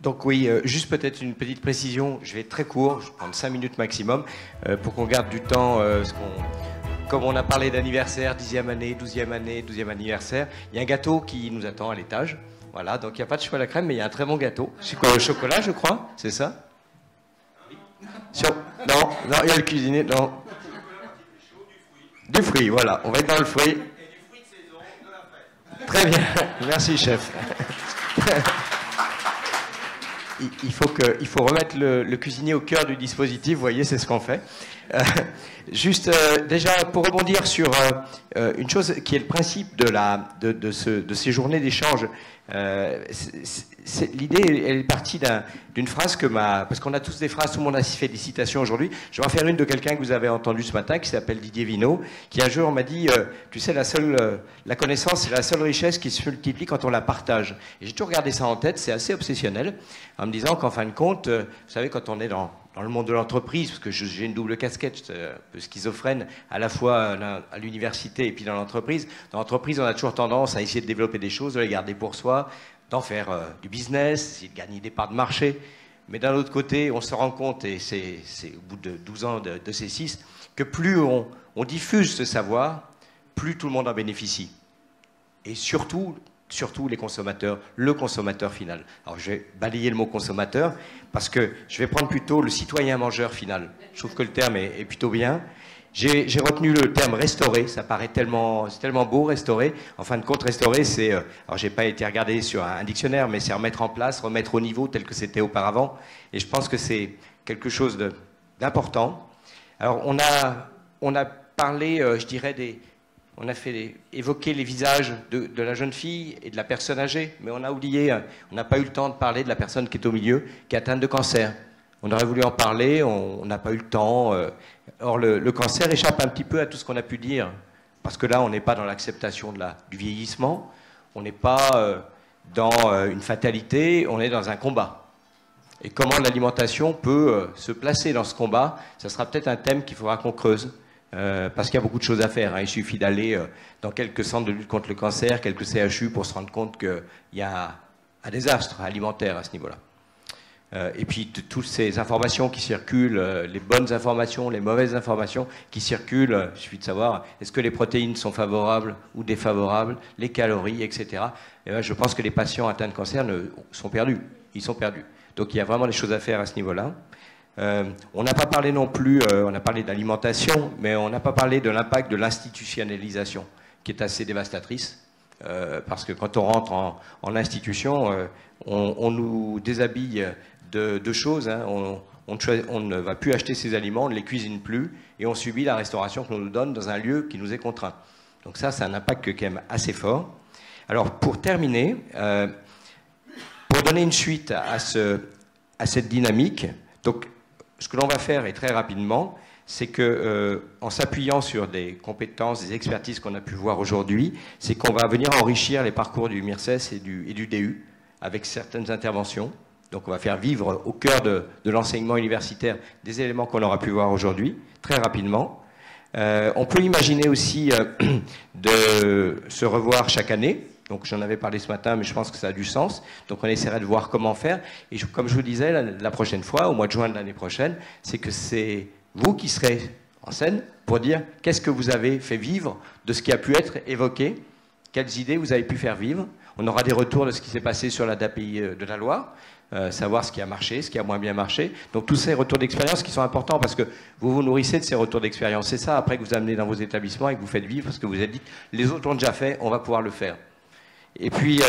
Donc oui, juste peut-être une petite précision, je vais être très court, je vais prendre 5 minutes maximum, pour qu'on garde du temps, comme on a parlé d'anniversaire, 10e année, 12e année, 12e anniversaire, il y a un gâteau qui nous attend à l'étage, voilà, donc il n'y a pas de chocolat crème, mais il y a un très bon gâteau. C'est quoi, le chocolat, je crois, c'est ça? Non, non, il y a le cuisinier, non. Du fruit, voilà, on va être dans le fruit. Et du fruit de saison, de la fraise. Très bien, merci chef. Il faut remettre le cuisinier au cœur du dispositif, vous voyez, c'est ce qu'on fait. Déjà, pour rebondir sur une chose qui est le principe de ces journées d'échange, l'idée, elle est partie d'une phrase parce qu'on a tous des phrases, tout le monde a fait des citations aujourd'hui. Je vais en faire une de quelqu'un que vous avez entendu ce matin, qui s'appelle Didier Vinot, qui un jour m'a dit, tu sais, la connaissance, c'est la seule richesse qui se multiplie quand on la partage. Et j'ai toujours gardé ça en tête, c'est assez obsessionnel, en me disant qu'en fin de compte, vous savez, quand on est dans le monde de l'entreprise, parce que j'ai une double casquette, un peu schizophrène, à la fois à l'université et puis dans l'entreprise. Dans l'entreprise, on a toujours tendance à essayer de développer des choses, de les garder pour soi, d'en faire du business, essayer de gagner des parts de marché. Mais d'un autre côté, on se rend compte, et c'est au bout de 12 ans de C6, que plus on diffuse ce savoir, plus tout le monde en bénéficie. Et surtout les consommateurs, le consommateur final. Alors je vais balayer le mot consommateur parce que je vais prendre plutôt le citoyen mangeur final. Je trouve que le terme est plutôt bien. J'ai retenu le terme restaurer, ça paraît c'est tellement beau, restaurer. En fin de compte, restaurer, c'est, alors j'ai pas été regardé sur un dictionnaire, mais c'est remettre en place, remettre au niveau tel que c'était auparavant. Et je pense que c'est quelque chose d'important. Alors on a parlé, je dirais, on a évoqué les visages de la jeune fille et de la personne âgée, mais on a oublié, on n'a pas eu le temps de parler de la personne qui est au milieu, qui est atteinte de cancer. On aurait voulu en parler, on n'a pas eu le temps. Or, le cancer échappe un petit peu à tout ce qu'on a pu dire, parce que là, on n'est pas dans l'acceptation du vieillissement, on n'est pas dans une fatalité, on est dans un combat. Et comment l'alimentation peut se placer dans ce combat, ça sera peut-être un thème qu'il faudra qu'on creuse. Parce qu'il y a beaucoup de choses à faire. Hein. Il suffit d'aller dans quelques centres de lutte contre le cancer, quelques CHU, pour se rendre compte qu'il y a un désastre alimentaire à ce niveau-là. Et puis toutes ces informations qui circulent, les bonnes informations, les mauvaises informations qui circulent, il suffit de savoir est-ce que les protéines sont favorables ou défavorables, les calories, etc. Et ben, je pense que les patients atteints de cancer sont perdus. Ils sont perdus. Donc il y a vraiment des choses à faire à ce niveau-là. On n'a pas parlé non plus, on a parlé d'alimentation, mais on n'a pas parlé de l'impact de l'institutionnalisation, qui est assez dévastatrice, parce que quand on rentre en institution, on nous déshabille de choses, hein, on ne va plus acheter ses aliments, on ne les cuisine plus, et on subit la restauration qu'on nous donne dans un lieu qui nous est contraint. Donc ça, c'est un impact quand même assez fort. Alors pour terminer, pour donner une suite à cette dynamique, donc ce que l'on va faire, et très rapidement, c'est que, en s'appuyant sur des compétences, des expertises qu'on a pu voir aujourd'hui, c'est qu'on va venir enrichir les parcours du MIRCES et du DU avec certaines interventions. Donc on va faire vivre au cœur de l'enseignement universitaire des éléments qu'on aura pu voir aujourd'hui, très rapidement. On peut imaginer aussi de se revoir chaque année. Donc j'en avais parlé ce matin, mais je pense que ça a du sens. Donc on essaierait de voir comment faire. Et comme je vous disais, la prochaine fois, au mois de juin de l'année prochaine, c'est que c'est vous qui serez en scène pour dire qu'est-ce que vous avez fait vivre de ce qui a pu être évoqué, quelles idées vous avez pu faire vivre. On aura des retours de ce qui s'est passé sur la DAPI de la Loire, savoir ce qui a marché, ce qui a moins bien marché. Donc tous ces retours d'expérience qui sont importants parce que vous vous nourrissez de ces retours d'expérience. C'est ça après que vous amenez dans vos établissements et que vous faites vivre parce que vous avez dit les autres l'ont déjà fait, on va pouvoir le faire. Et puis,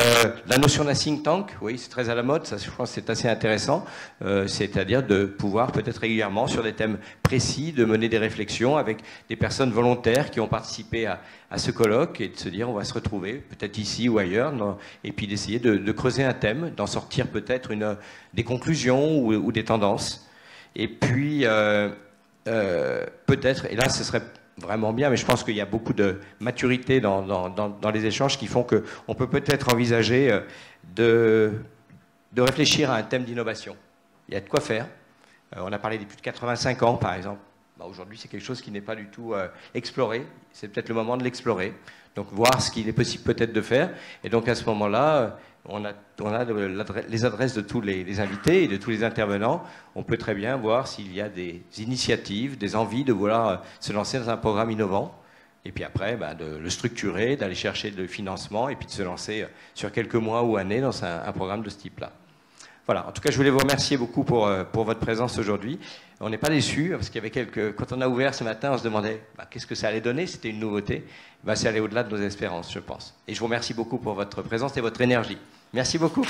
la notion d'un think tank, oui, c'est très à la mode, ça, je pense que c'est assez intéressant, c'est-à-dire de pouvoir peut-être régulièrement, sur des thèmes précis, de mener des réflexions avec des personnes volontaires qui ont participé à ce colloque et de se dire, on va se retrouver, peut-être ici ou ailleurs, et puis d'essayer de creuser un thème, d'en sortir peut-être des conclusions ou des tendances. Et puis, peut-être, et là, ce serait vraiment bien, mais je pense qu'il y a beaucoup de maturité dans les échanges qui font qu'on peut peut-être envisager de réfléchir à un thème d'innovation. Il y a de quoi faire. On a parlé des plus de 85 ans, par exemple. Bah, aujourd'hui, c'est quelque chose qui n'est pas du tout exploré. C'est peut-être le moment de l'explorer. Donc, voir ce qu'il est possible peut-être de faire. Et donc, à ce moment-là, on a les adresses de tous les invités et de tous les intervenants. On peut très bien voir s'il y a des initiatives, des envies de vouloir se lancer dans un programme innovant. Et puis après, de le structurer, d'aller chercher le financement et puis de se lancer sur quelques mois ou années dans un programme de ce type-là. Voilà, en tout cas, je voulais vous remercier beaucoup pour votre présence aujourd'hui. On n'est pas déçus, parce qu'il y avait quand on a ouvert ce matin, on se demandait qu'est-ce que ça allait donner, c'était une nouveauté. C'est aller au-delà de nos espérances, je pense. Et je vous remercie beaucoup pour votre présence et votre énergie. Merci beaucoup.